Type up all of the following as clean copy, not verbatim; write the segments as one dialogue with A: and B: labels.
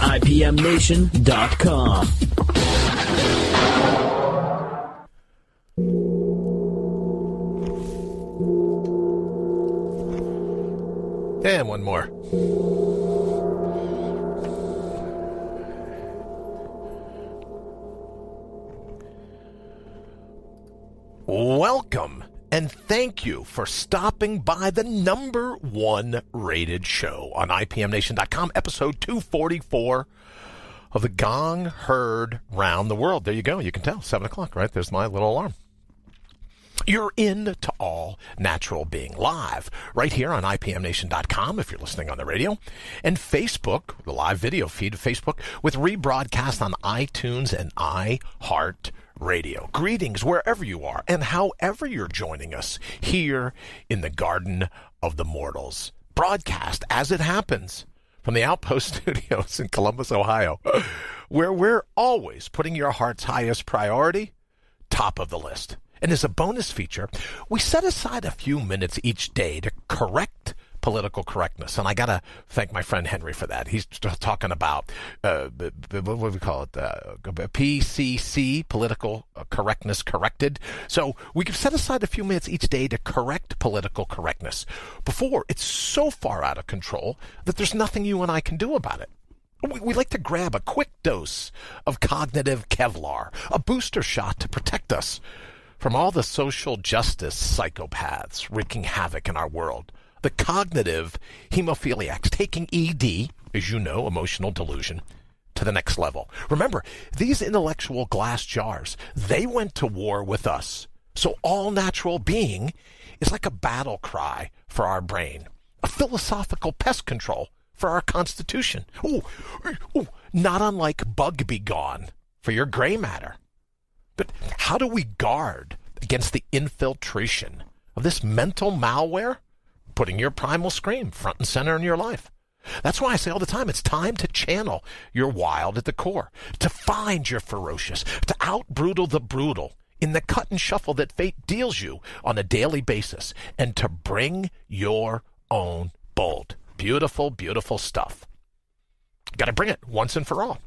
A: IPMNation.com.
B: And one more. Welcome and thank you for stopping by the number one rated show on IPMNation.com, episode 244 of the Gong Heard Round the World. There you go. You can tell. 7 o'clock, right? There's my little alarm. You're in to All Natural Being live right here on IPMNation.com if you're listening on the radio, and Facebook, the live video feed of Facebook, with rebroadcast on iTunes and iHeartRadio. Greetings wherever you are and however you're joining us here in the Garden of the Mortals. Broadcast as it happens from the Outpost Studios in Columbus, Ohio, where we're always putting your heart's highest priority top of the list. And as a bonus feature, we set aside a few minutes each day to correct political correctness. And I got to thank my friend Henry for that. He's talking about, what do we call it, PCC, political correctness corrected. So we can set aside a few minutes each day to correct political correctness before it's so far out of control that there's nothing you and I can do about it. We like to grab a quick dose of cognitive Kevlar, a booster shot to protect us from all the social justice psychopaths wreaking havoc in our world. The cognitive hemophiliacs taking ED, as you know, emotional delusion, to the next level. Remember, these intellectual glass jars, they went to war with us. So all natural being is like a battle cry for our brain, a philosophical pest control for our constitution. Ooh, not unlike bug be gone for your gray matter. But how do we guard against the infiltration of this mental malware? Putting your primal scream front and center in your life. That's why I say all the time, it's time to channel your wild at the core, to find your ferocious, to out-brutal the brutal in the cut and shuffle that fate deals you on a daily basis, and to bring your own bold. Beautiful, beautiful stuff. Got to bring it once and for all.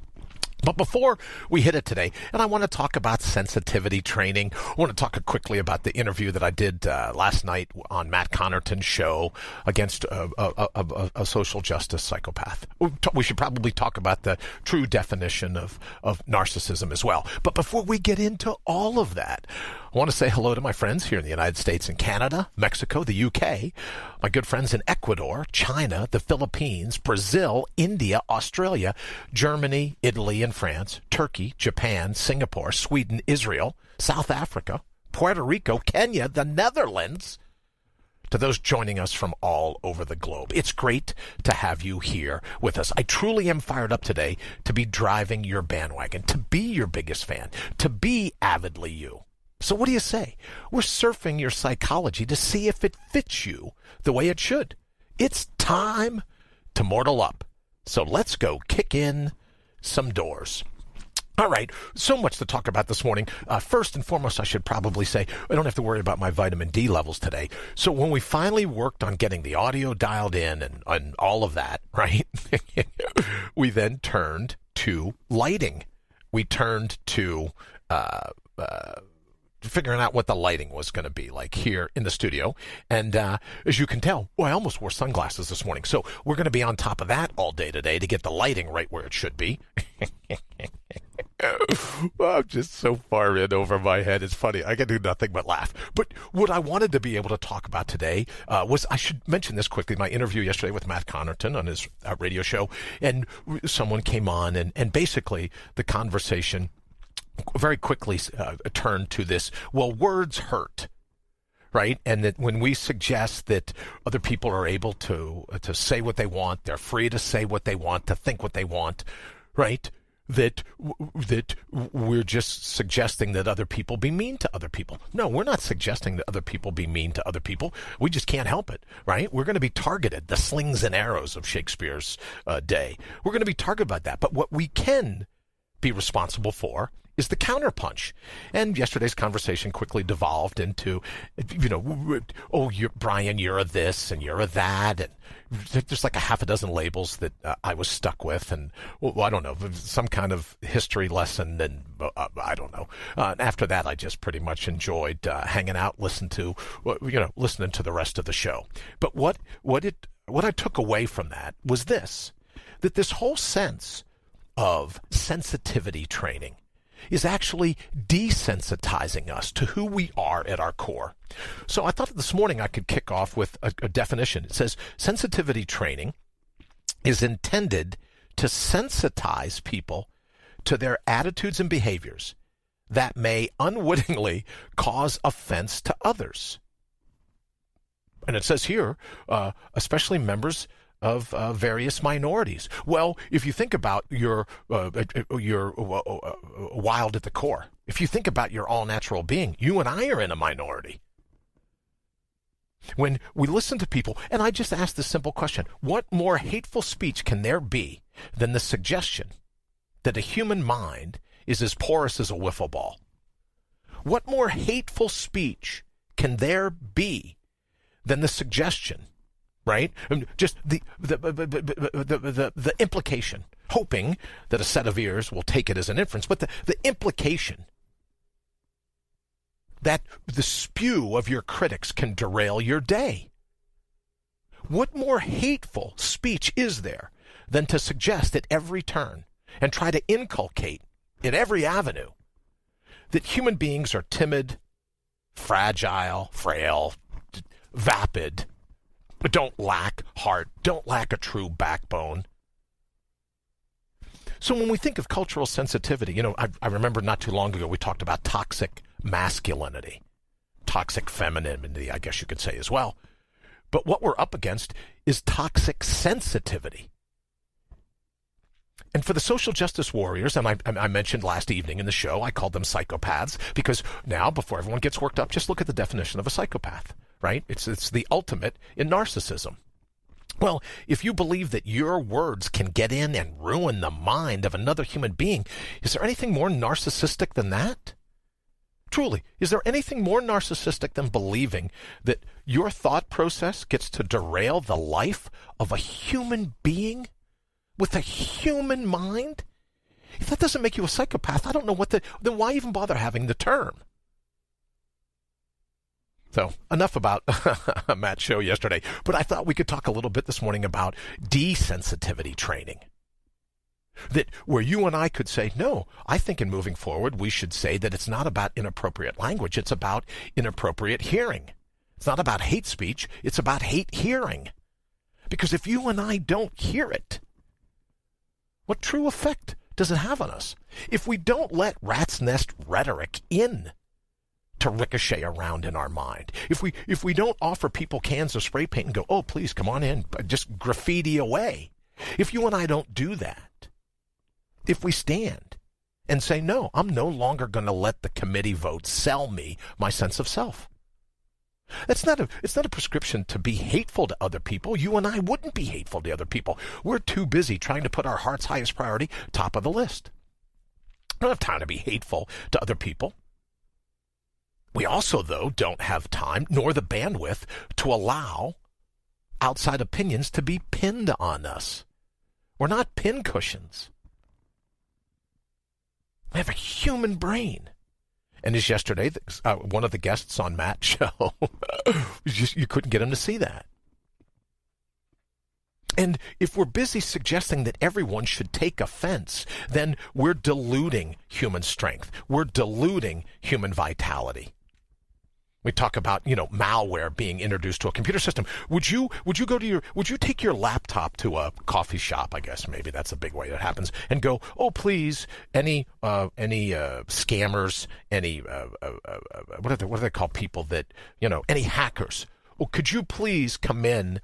B: But before we hit it today, and I want to talk about sensitivity training, I want to talk quickly about the interview that I did last night on Matt Connerton's show against a social justice psychopath. We should probably talk about the true definition of narcissism as well. But before we get into all of that, I want to say hello to my friends here in the United States and Canada, Mexico, the UK, my good friends in Ecuador, China, the Philippines, Brazil, India, Australia, Germany, Italy, and France, Turkey, Japan, Singapore, Sweden, Israel, South Africa, Puerto Rico, Kenya, the Netherlands, to those joining us from all over the globe. It's great to have you here with us. I truly am fired up today to be driving your bandwagon, to be your biggest fan, to be avidly you. So what do you say? We're surfing your psychology to see if it fits you the way it should. It's time to mortal up. So let's go kick in some doors. All right, so much to talk about this morning. First and foremost, I should probably say I don't have to worry about my vitamin D levels today. So when we finally worked on getting the audio dialed in and all of that, right, we then turned to lighting. We turned to figuring out what the lighting was going to be like here in the studio. And as you can tell, I almost wore sunglasses this morning. So we're going to be on top of that all day today to get the lighting right where it should be. I'm just so far in over my head. It's funny. I can do nothing but laugh. But what I wanted to be able to talk about today was, I should mention this quickly, my interview yesterday with Matt Connerton on his radio show. And someone came on and basically the conversation very quickly turned to this, well, words hurt, right? And that when we suggest that other people are able to say what they want, they're free to say what they want, to think what they want, right? That we're just suggesting that other people be mean to other people. No, we're not suggesting that other people be mean to other people. We just can't help it, right? We're going to be targeted, the slings and arrows of Shakespeare's day. We're going to be targeted by that. But what we can be responsible for is the counterpunch. And yesterday's conversation quickly devolved into, oh, Brian, you're a this and you're a that. And there's like a half a dozen labels that I was stuck with. And, well, I don't know, some kind of history lesson. And I don't know. After that, I just pretty much enjoyed hanging out, listening to the rest of the show. But what I took away from that was this, that this whole sense of sensitivity training is actually desensitizing us to who we are at our core. So I thought this morning I could kick off with a definition. It says sensitivity training is intended to sensitize people to their attitudes and behaviors that may unwittingly cause offense to others. And it says here, especially members of various minorities. Well, if you think about your wild at the core, if you think about your all-natural being, you and I are in a minority. When we listen to people, and I just ask this simple question, what more hateful speech can there be than the suggestion that a human mind is as porous as a wiffle ball? What more hateful speech can there be than the suggestion, right? Just the implication, hoping that a set of ears will take it as an inference, but the implication that the spew of your critics can derail your day. What more hateful speech is there than to suggest at every turn and try to inculcate at every avenue that human beings are timid, fragile, frail, vapid, don't lack heart, don't lack a true backbone. So when we think of cultural sensitivity, I remember not too long ago we talked about toxic masculinity, toxic femininity, I guess you could say as well. But what we're up against is toxic sensitivity. And for the social justice warriors, and I mentioned last evening in the show, I called them psychopaths, because now, before everyone gets worked up, just look at the definition of a psychopath, right? It's the ultimate in narcissism. Well, if you believe that your words can get in and ruin the mind of another human being, is there anything more narcissistic than that? Truly, is there anything more narcissistic than believing that your thought process gets to derail the life of a human being with a human mind? If that doesn't make you a psychopath, I don't know then why even bother having the term? So, enough about Matt's show yesterday, but I thought we could talk a little bit this morning about desensitivity training. That where you and I could say, no, I think in moving forward, we should say that it's not about inappropriate language, it's about inappropriate hearing. It's not about hate speech, it's about hate hearing. Because if you and I don't hear it, what true effect does it have on us? If we don't let rat's nest rhetoric in to ricochet around in our mind, if we don't offer people cans of spray paint and go, oh, please come on in, just graffiti away. If you and I don't do that, if we stand and say, no, I'm no longer going to let the committee vote sell me my sense of self. It's not a prescription to be hateful to other people. You and I wouldn't be hateful to other people. We're too busy trying to put our heart's highest priority top of the list. I don't have time to be hateful to other people. We also, though, don't have time nor the bandwidth to allow outside opinions to be pinned on us. We're not pin cushions. We have a human brain. And as yesterday, one of the guests on Matt's show, you couldn't get him to see that. And if we're busy suggesting that everyone should take offense, then we're diluting human strength. We're diluting human vitality. We talk about, malware being introduced to a computer system. Would you take your laptop to a coffee shop, I guess maybe that's a big way that happens, and go, oh, please, any scammers, any, what do they call people that, any hackers? Well, could you please come in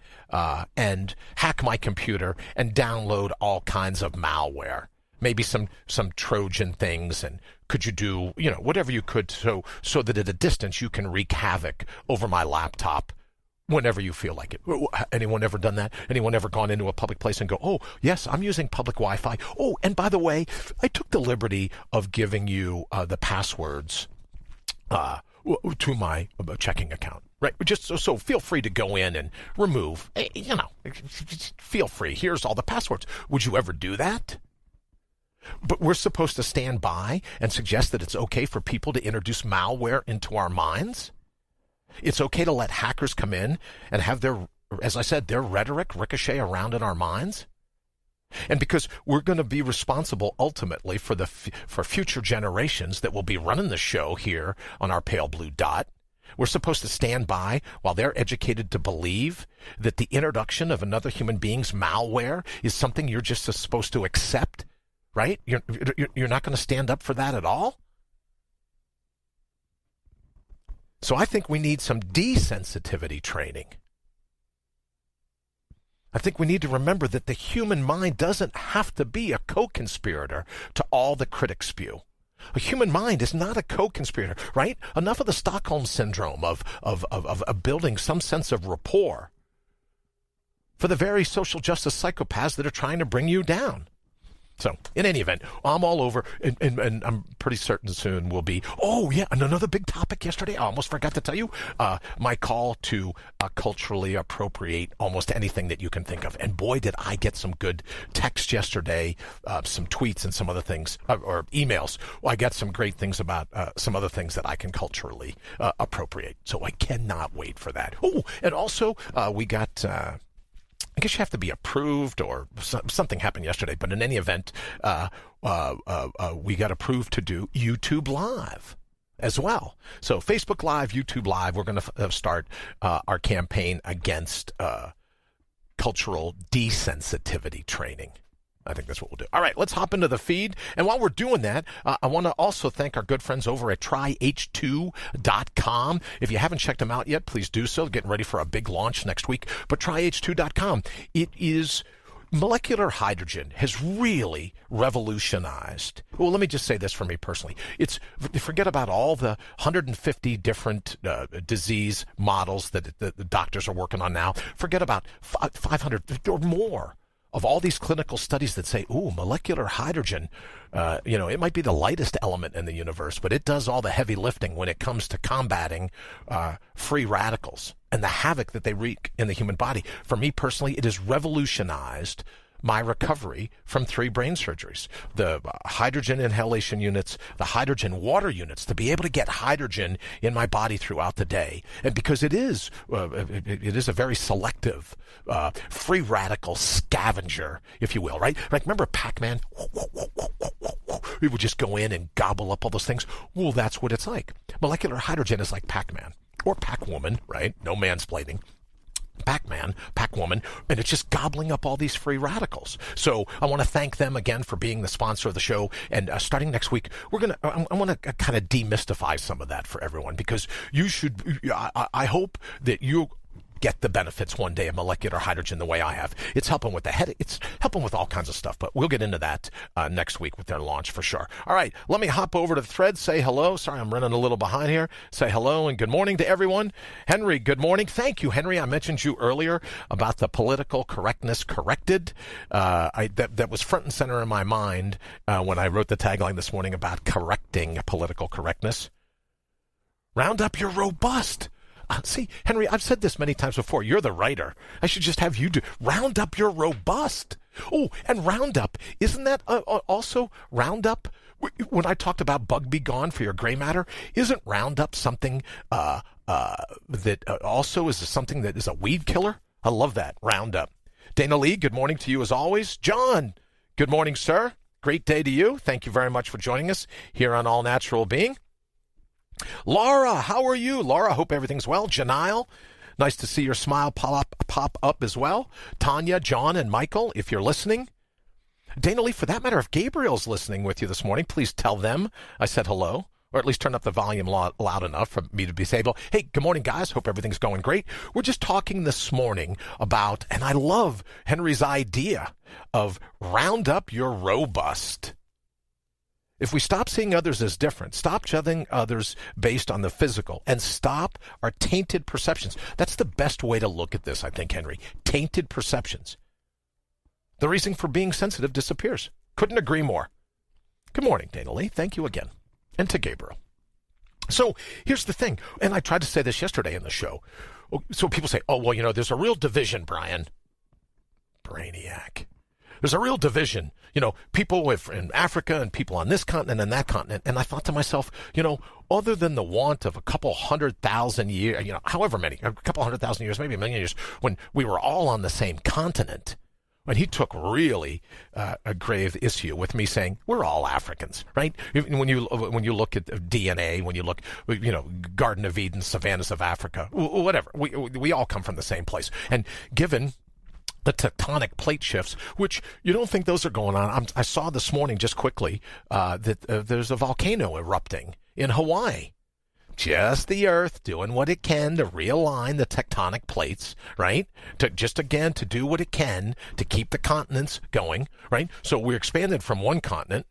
B: and hack my computer and download all kinds of malware? Maybe some Trojan things, and could you do, whatever you could so that at a distance you can wreak havoc over my laptop whenever you feel like it. Anyone ever done that? Anyone ever gone into a public place and go, oh, yes, I'm using public Wi-Fi. Oh, and by the way, I took the liberty of giving you the passwords to my checking account. Right, just so feel free to go in and remove, feel free. Here's all the passwords. Would you ever do that? But we're supposed to stand by and suggest that it's okay for people to introduce malware into our minds? It's okay to let hackers come in and have their, as I said, their rhetoric ricochet around in our minds? And because we're going to be responsible ultimately for future generations that will be running the show here on our pale blue dot, we're supposed to stand by while they're educated to believe that the introduction of another human being's malware is something you're just supposed to accept, right? You're not going to stand up for that at all? So I think we need some desensitivity training. I think we need to remember that the human mind doesn't have to be a co-conspirator to all the critics spew. A human mind is not a co-conspirator, right? Enough of the Stockholm syndrome of building some sense of rapport for the very social justice psychopaths that are trying to bring you down. So, in any event, I'm all over, and I'm pretty certain soon will be, and another big topic yesterday, I almost forgot to tell you, my call to culturally appropriate almost anything that you can think of. And boy, did I get some good text yesterday, some tweets and some other things, or emails. Well, I got some great things about some other things that I can culturally appropriate. So I cannot wait for that. Oh, and also, we got... I guess you have to be approved, or something happened yesterday. But in any event, we got approved to do YouTube Live as well. So Facebook Live, YouTube Live, we're going to start our campaign against cultural desensitivity training. I think that's what we'll do. All right, let's hop into the feed. And while we're doing that, I want to also thank our good friends over at tryh2.com. If you haven't checked them out yet, please do so. Getting ready for a big launch next week. But tryh2.com, it is... Molecular hydrogen has really revolutionized. Well, let me just say this for me personally. Forget about all the 150 different disease models that the doctors are working on now. Forget about 500 or more of all these clinical studies that say, molecular hydrogen, it might be the lightest element in the universe, but it does all the heavy lifting when it comes to combating free radicals and the havoc that they wreak in the human body. For me personally, it has revolutionized my recovery from 3 brain surgeries. The hydrogen inhalation units, the hydrogen water units, to be able to get hydrogen in my body throughout the day. And because it is a very selective free radical scavenger, if you will, right? Like, remember Pac-Man? We would just go in and gobble up all those things. Well, that's what it's like. Molecular hydrogen is like Pac-Man or Pac-Woman, right? No mansplaining. Pac-Man, Pac-Woman, and it's just gobbling up all these free radicals. So I want to thank them again for being the sponsor of the show. And starting next week, I want to kind of demystify some of that for everyone, because I hope that you get the benefits one day of molecular hydrogen the way I have. It's helping with the headache. It's helping with all kinds of stuff, but we'll get into that next week with their launch for sure. All right, let me hop over to the thread, say hello. Sorry, I'm running a little behind here. Say hello and good morning to everyone. Henry, good morning. Thank you, Henry. I mentioned you earlier about the political correctness corrected. That was front and center in my mind when I wrote the tagline this morning about correcting political correctness. Round up your robust. See, Henry, I've said this many times before. You're the writer. I should just have you do round up your robust. Oh, and Roundup, isn't that also Roundup? When I talked about Bug Be Gone for your gray matter, isn't Roundup something that also is something that is a weed killer? I love that, Roundup. Dana Lee, good morning to you as always. John, good morning, sir. Great day to you. Thank you very much for joining us here on All Natural Being. Laura, how are you? Laura, hope everything's well. Janile, nice to see your smile pop up as well. Tanya, John, and Michael, if you're listening. Dana Lee, for that matter, if Gabriel's listening with you this morning, please tell them I said hello, or at least turn up the volume loud enough for me to be able. Hey, good morning, guys. Hope everything's going great. We're just talking this morning about, and I love Henry's idea of round up your robust. If we stop seeing others as different, stop judging others based on the physical, and stop our tainted perceptions. That's the best way to look at this, I think, Henry. Tainted perceptions. The reason for being sensitive disappears. Couldn't agree more. Good morning, Dana Lee. Thank you again. And to Gabriel. So here's the thing, and I tried to say this yesterday in the show. So people say, oh, well, there's a real division, Brian. Brainiac. There's a real division. People in Africa and people on this continent and that continent. And I thought to myself, other than the want of a couple 100,000 years, however many, a couple 100,000 years, maybe a million years, when we were all on the same continent, when he took really a grave issue with me saying we're all Africans, right? When you look at DNA, when you look, Garden of Eden, savannas of Africa, whatever, we all come from the same place. And given the tectonic plate shifts, which you don't think those are going on. I saw this morning just quickly that there's a volcano erupting in Hawaii. Just the Earth doing what it can to realign the tectonic plates, right? To do what it can to keep the continents going, right? So we're expanded from one continent.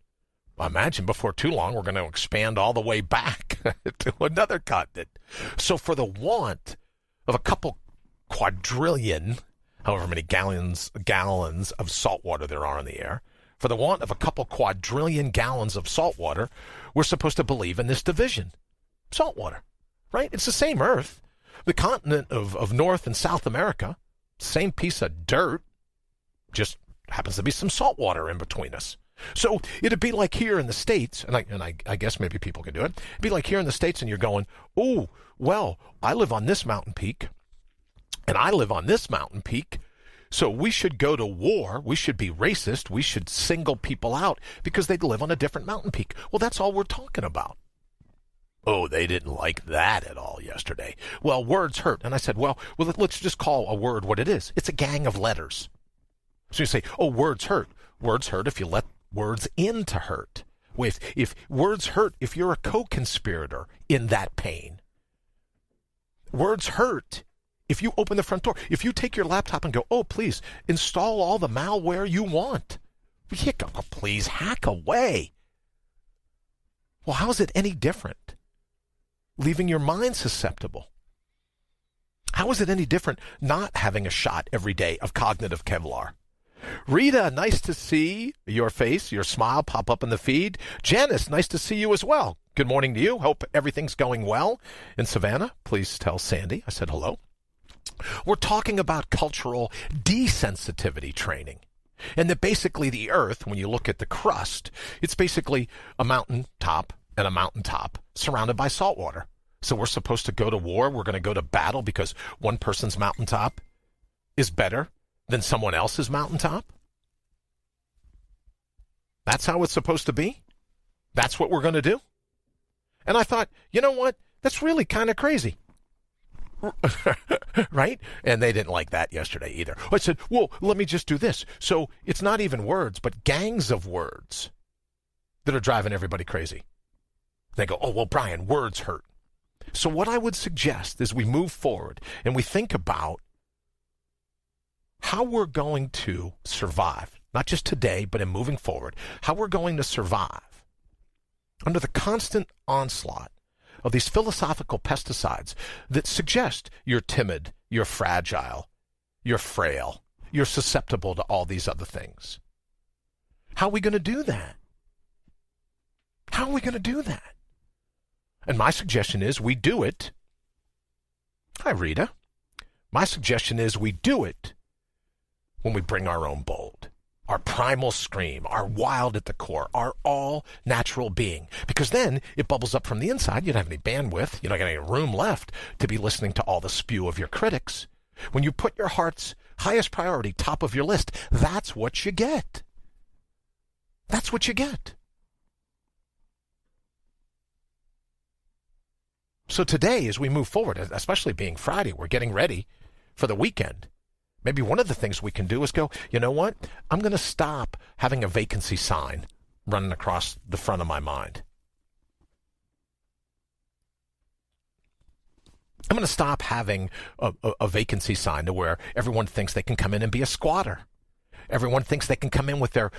B: I imagine before too long we're going to expand all the way back to another continent. So for the want of a couple quadrillion, however many gallons of salt water there are in the air, for the want of a couple quadrillion gallons of salt water, we're supposed to believe in this division. Salt water, right? It's the same Earth. The continent of North and South America, same piece of dirt, just happens to be some salt water in between us. So it'd be like here in the States, and I guess maybe people can do it. It'd be like here in the States and you're going, oh, well, I live on this mountain peak, and I live on this mountain peak, so we should go to war, we should be racist, we should single people out because they live on a different mountain peak. Well, that's all we're talking about. Oh, they didn't like that at all yesterday. Well, words hurt. And I said, well, let's just call a word what it is. It's a gang of letters. So you say, oh, words hurt. Words hurt if you let words in to hurt. If words hurt if you're a co-conspirator in that pain. Words hurt if you open the front door. If you take your laptop and go, oh, please, install all the malware you want. Please, hack away. Well, how is it any different? Leaving your mind susceptible. How is it any different not having a shot every day of cognitive Kevlar? Rita, nice to see your face, your smile pop up in the feed. Janice, nice to see you as well. Good morning to you. Hope everything's going well in Savannah. Please tell Sandy I said hello. We're talking about cultural desensitivity training. And that basically the Earth, when you look at the crust, it's basically a mountain top and a mountaintop surrounded by salt water. So we're supposed to go to war. We're going to go to battle because one person's mountaintop is better than someone else's mountaintop. That's how it's supposed to be. That's what we're going to do. And I thought, you know what? That's really kind of crazy. Right? And they didn't like that yesterday either. I said, well, let me just do this. So it's not even words, but gangs of words that are driving everybody crazy. They go, oh, well, Brian, words hurt. So what I would suggest is we move forward and we think about how we're going to survive, not just today, but in moving forward, how we're going to survive under the constant onslaught of these philosophical pesticides that suggest you're timid, you're fragile, you're frail, you're susceptible to all these other things. How are we going to do that? How are we going to do that? And my suggestion is we do it. Hi, Rita. My suggestion is we do it when we bring our own bold, our primal scream, our wild at the core, our all-natural being. Because then it bubbles up from the inside. You don't have any bandwidth. You don't have any room left to be listening to all the spew of your critics. When you put your heart's highest priority top of your list, that's what you get. That's what you get. So today, as we move forward, especially being Friday, we're getting ready for the weekend. Maybe one of the things we can do is go, you know what? I'm going to stop having a vacancy sign running across the front of my mind. I'm going to stop having a vacancy sign to where everyone thinks they can come in and be a squatter. Everyone thinks they can come in with their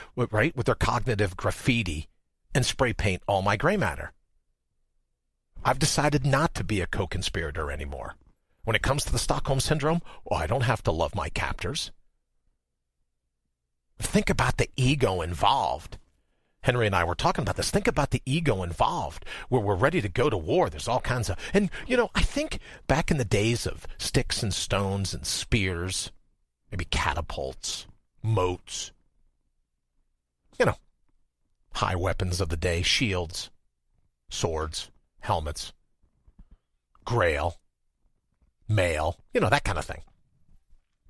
B: cognitive graffiti and spray paint all my gray matter. I've decided not to be a co-conspirator anymore. When it comes to the Stockholm Syndrome, I don't have to love my captors. Think about the ego involved. Henry and I were talking about this. Think about the ego involved, where we're ready to go to war. There's all kinds of... And, I think back in the days of sticks and stones and spears, maybe catapults, moats, high weapons of the day, shields, swords, helmets, grail, mail, that kind of thing.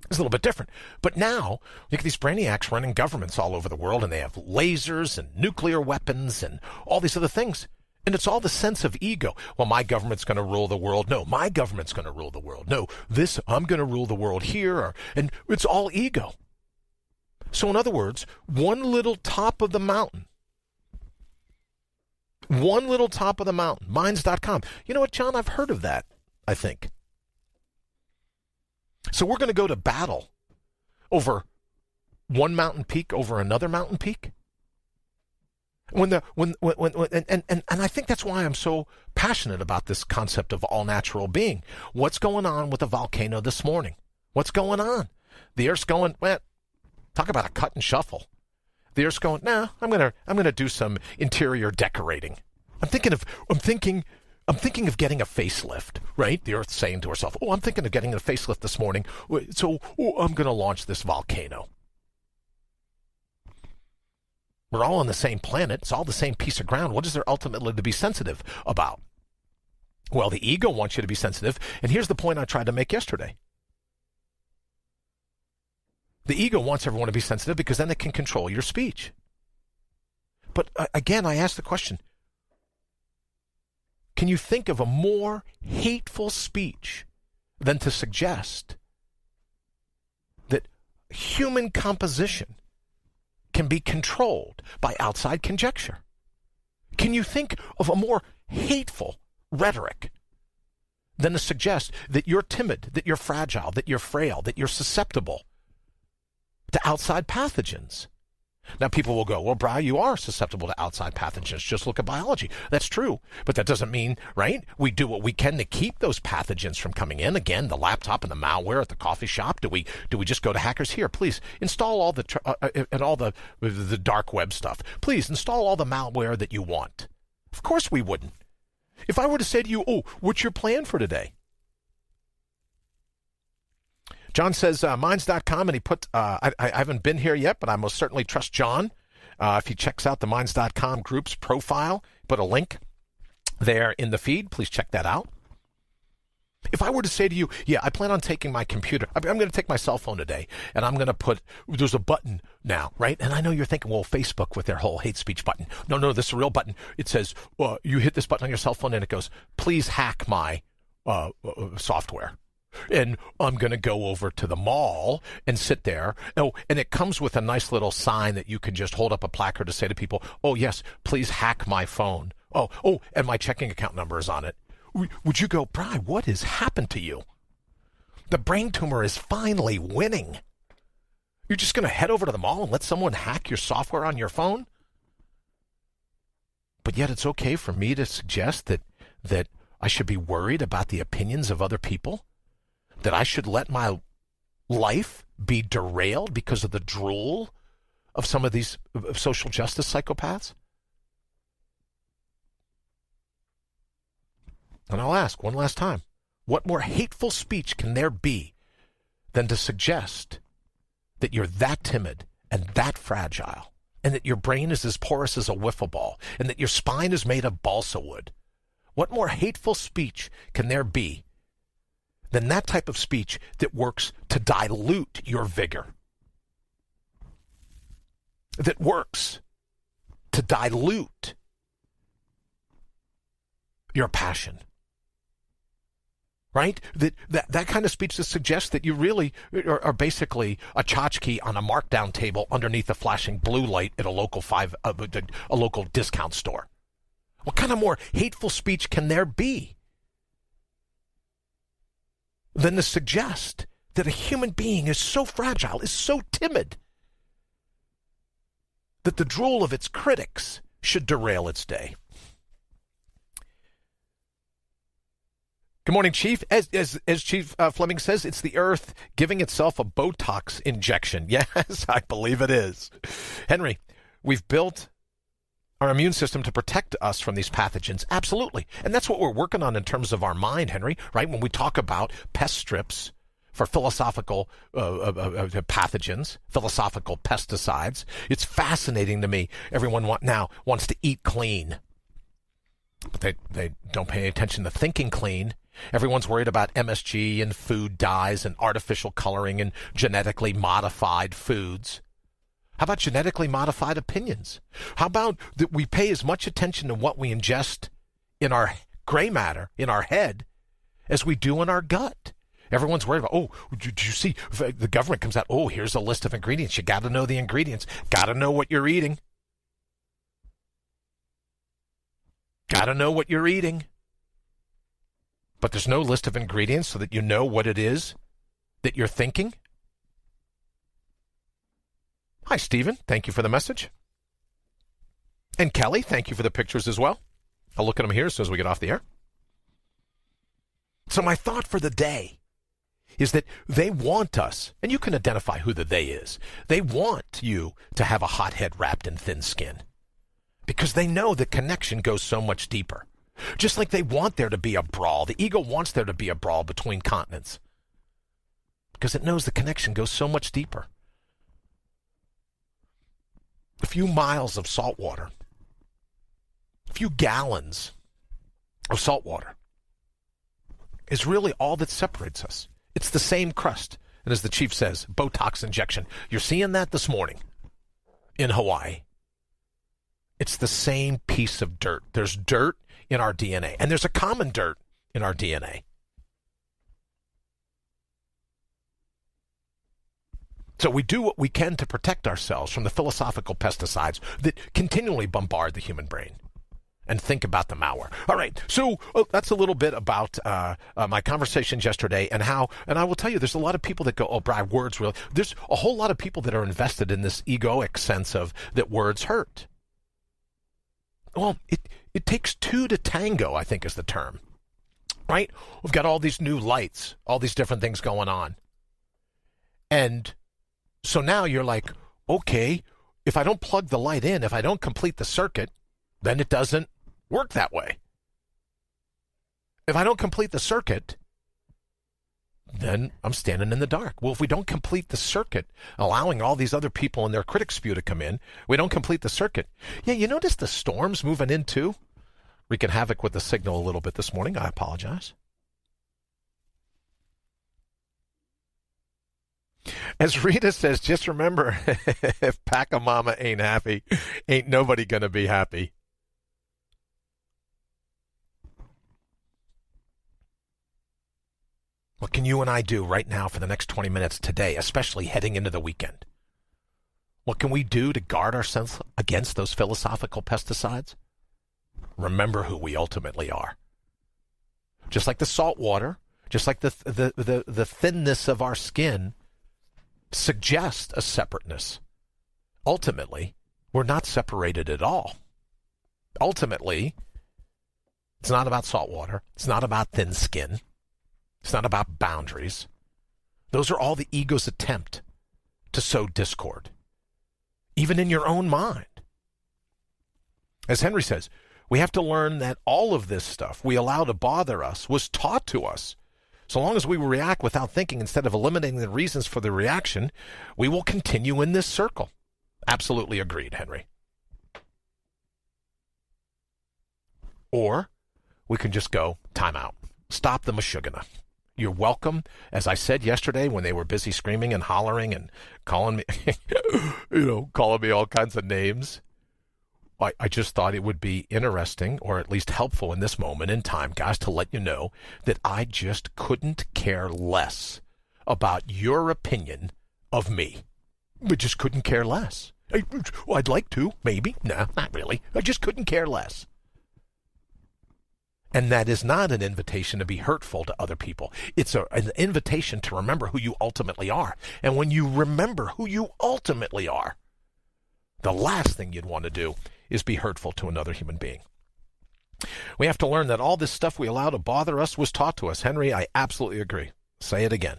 B: It's a little bit different. But now, look at these brainiacs running governments all over the world, and they have lasers and nuclear weapons and all these other things. And it's all the sense of ego. Well, my government's going to rule the world. No, my government's going to rule the world. No, I'm going to rule the world here. And it's all ego. So in other words, one little top of the mountain, minds.com. You know what, John? I've heard of that, I think. So we're going to go to battle over one mountain peak over another mountain peak. And I think that's why I'm so passionate about this concept of all natural being. What's going on with the volcano this morning? What's going on? The Earth's going, talk about a cut and shuffle. The Earth's going, I'm gonna do some interior decorating. I'm thinking of getting a facelift, right? The Earth's saying to herself, I'm thinking of getting a facelift this morning, so I'm going to launch this volcano. We're all on the same planet. It's all the same piece of ground. What is there ultimately to be sensitive about? Well, the ego wants you to be sensitive, and here's the point I tried to make yesterday. The ego wants everyone to be sensitive because then it can control your speech. But again, I ask the question, can you think of a more hateful speech than to suggest that human composition can be controlled by outside conjecture? Can you think of a more hateful rhetoric than to suggest that you're timid, that you're fragile, that you're frail, that you're susceptible to outside pathogens? Now, people will go, well, Brian, you are susceptible to outside pathogens. Just look at biology. That's true. But that doesn't mean, right, we do what we can to keep those pathogens from coming in. Again, the laptop and the malware at the coffee shop. Do we just go to hackers? Here, please, install all the dark web stuff. Please, install all the malware that you want. Of course we wouldn't. If I were to say to you, what's your plan for today? John says, minds.com, and he put, I haven't been here yet, but I most certainly trust John. If he checks out the minds.com group's profile, put a link there in the feed. Please check that out. If I were to say to you, I plan on taking my computer, I'm going to take my cell phone today, and I'm going to there's a button now, right? And I know you're thinking, well, Facebook with their whole hate speech button. No, this is a real button. It says, you hit this button on your cell phone, and it goes, please hack my software. And I'm going to go over to the mall and sit there. And it comes with a nice little sign that you can just hold up a placard to say to people, yes, please hack my phone. And my checking account number is on it. Would you go, Bri, what has happened to you? The brain tumor is finally winning. You're just going to head over to the mall and let someone hack your software on your phone? But yet it's okay for me to suggest that I should be worried about the opinions of other people? That I should let my life be derailed because of the drool of some of these social justice psychopaths? And I'll ask one last time, what more hateful speech can there be than to suggest that you're that timid and that fragile, and that your brain is as porous as a wiffle ball, and that your spine is made of balsa wood? What more hateful speech can there be than that type of speech that works to dilute your vigor, that works to dilute your passion, right? That kind of speech that suggests that you really are basically a tchotchke on a markdown table underneath a flashing blue light at a local discount store. What kind of more hateful speech can there be than to suggest that a human being is so fragile, is so timid, that the drool of its critics should derail its day. Good morning, Chief. As Chief Fleming says, it's the Earth giving itself a Botox injection. Yes, I believe it is. Henry, we've built our immune system to protect us from these pathogens. Absolutely. And that's what we're working on in terms of our mind, Henry, right? When we talk about pest strips for philosophical pathogens, philosophical pesticides, it's fascinating to me. Everyone now wants to eat clean, but they don't pay attention to thinking clean. Everyone's worried about MSG and food dyes and artificial coloring and genetically modified foods. How about genetically modified opinions? How about that we pay as much attention to what we ingest in our gray matter, in our head, as we do in our gut? Everyone's worried about, oh, did you see, the government comes out, oh, here's a list of ingredients. You got to know the ingredients. Got to know what you're eating. Got to know what you're eating. But there's no list of ingredients so that you know what it is that you're thinking. Hi, Stephen. Thank you for the message. And Kelly, thank you for the pictures as well. I'll look at them here as soon as we get off the air. So my thought for the day is that they want us, and you can identify who the they is. They want you to have a hot head wrapped in thin skin because they know the connection goes so much deeper. Just like they want there to be a brawl. The ego wants there to be a brawl between continents because it knows the connection goes so much deeper. A few miles of salt water, a few gallons of salt water is really all that separates us. It's the same crust. And as the chief says, Botox injection. You're seeing that this morning in Hawaii. It's the same piece of dirt. There's dirt in our DNA, and there's a common dirt in our DNA. So we do what we can to protect ourselves from the philosophical pesticides that continually bombard the human brain. And think about the malware. All right, so that's a little bit about my conversations yesterday and how, and I will tell you, there's a lot of people that go, oh, Brian, words really, there's a whole lot of people that are invested in this egoic sense of that words hurt. Well, it takes two to tango, I think is the term, right? We've got all these new lights, all these different things going on. And so now you're like, okay, if I don't plug the light in, if I don't complete the circuit, then it doesn't work that way. If I don't complete the circuit, then I'm standing in the dark. Well, if we don't complete the circuit, allowing all these other people and their critic spew to come in, we don't complete the circuit. Yeah, you notice the storms moving in too? Wreaking havoc with the signal a little bit this morning. I apologize. As Rita says, just remember, if Pacamama ain't happy, ain't nobody going to be happy. What can you and I do right now for the next 20 minutes today, especially heading into the weekend? What can we do to guard ourselves against those philosophical pesticides? Remember who we ultimately are. Just like the salt water, just like the thinness of our skin suggests a separateness. Ultimately, we're not separated at all. Ultimately, it's not about salt water. It's not about thin skin. It's not about boundaries. Those are all the ego's attempt to sow discord, even in your own mind. As Henry says, we have to learn that all of this stuff we allow to bother us was taught to us. So long as we react without thinking instead of eliminating the reasons for the reaction, we will continue in this circle. Absolutely agreed, Henry. Or we can just go, time out. Stop the mashugana. You're welcome. As I said yesterday when they were busy screaming and hollering and calling me, calling me all kinds of names, I just thought it would be interesting or at least helpful in this moment in time, guys, to let you know that I just couldn't care less about your opinion of me. I just couldn't care less. I'd like to, maybe. No, not really. I just couldn't care less. And that is not an invitation to be hurtful to other people. It's an invitation to remember who you ultimately are. And when you remember who you ultimately are, the last thing you'd want to do is be hurtful to another human being. We have to learn that all this stuff we allow to bother us was taught to us. Henry, I absolutely agree. Say it again.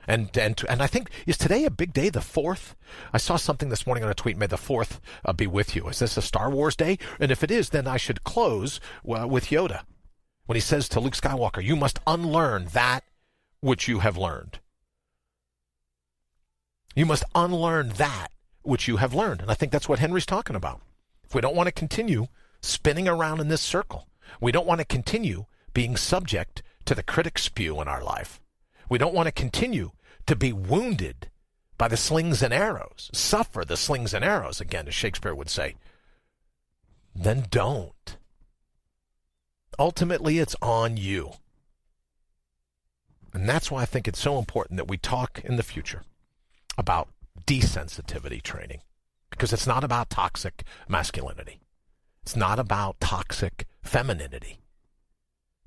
B: And I think, is today a big day, the 4th? I saw something this morning on a tweet, may the 4th be with you. Is this a Star Wars day? And if it is, then I should close with Yoda. When he says to Luke Skywalker, you must unlearn that which you have learned. You must unlearn that which you have learned. And I think that's what Henry's talking about. If we don't want to continue spinning around in this circle, we don't want to continue being subject to the critic spew in our life. We don't want to continue to be wounded by the slings and arrows, suffer the slings and arrows, again, as Shakespeare would say. Then don't. Ultimately, it's on you. And that's why I think it's so important that we talk in the future about desensitivity training, because it's not about toxic masculinity. It's not about toxic femininity.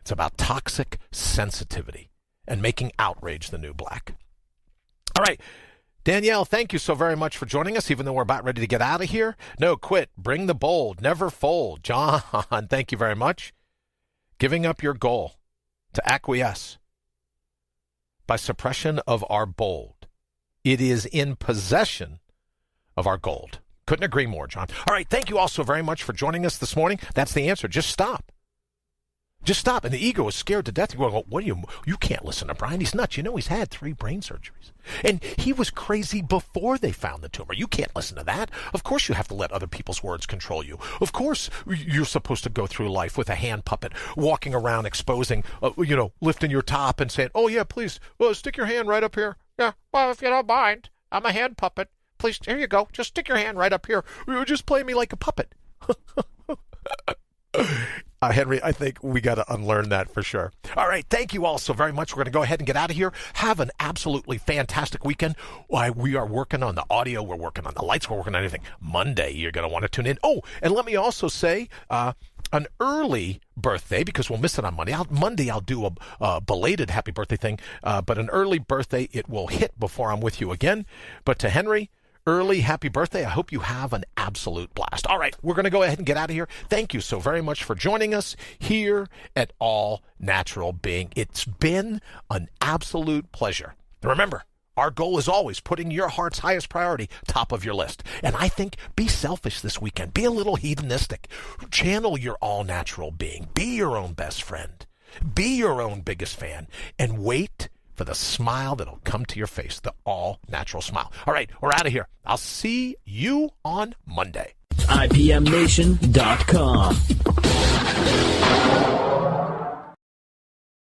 B: It's about toxic sensitivity and making outrage the new black. All right, Danielle, thank you so very much for joining us, even though we're about ready to get out of here. No, quit. Bring the bold. Never fold. John, thank you very much. Giving up your goal to acquiesce by suppression of our bold. It is in possession of our gold. Couldn't agree more, John. All right, thank you all so very much for joining us this morning. That's the answer. Just stop. Just stop. And the ego is scared to death. You go, what do you can't listen to Brian. He's nuts. You know, he's had 3 brain surgeries. And he was crazy before they found the tumor. You can't listen to that. Of course you have to let other people's words control you. Of course you're supposed to go through life with a hand puppet, walking around exposing, lifting your top and saying, oh, yeah, please, stick your hand right up here. Yeah, well, if you don't mind, I'm a hand puppet. Please, here you go. Just stick your hand right up here. Just play me like a puppet. Henry, I think we got to unlearn that for sure. All right, thank you all so very much. We're going to go ahead and get out of here. Have an absolutely fantastic weekend. We are working on the audio. We're working on the lights. We're working on everything. Monday, you're going to want to tune in. Oh, and let me also say an early birthday, because we'll miss it on Monday. Monday, I'll do a belated happy birthday thing, but an early birthday, it will hit before I'm with you again. But to Henry, early happy birthday. I hope you have an absolute blast. All right, we're going to go ahead and get out of here. Thank you so very much for joining us here at All Natural Being. It's been an absolute pleasure. And remember, our goal is always putting your heart's highest priority top of your list. And I think be selfish this weekend. Be a little hedonistic. Channel your all-natural being. Be your own best friend. Be your own biggest fan. And wait for the smile that'll come to your face, the all-natural smile. All right, we're out of here. I'll see you on Monday.
A: IPMNation.com.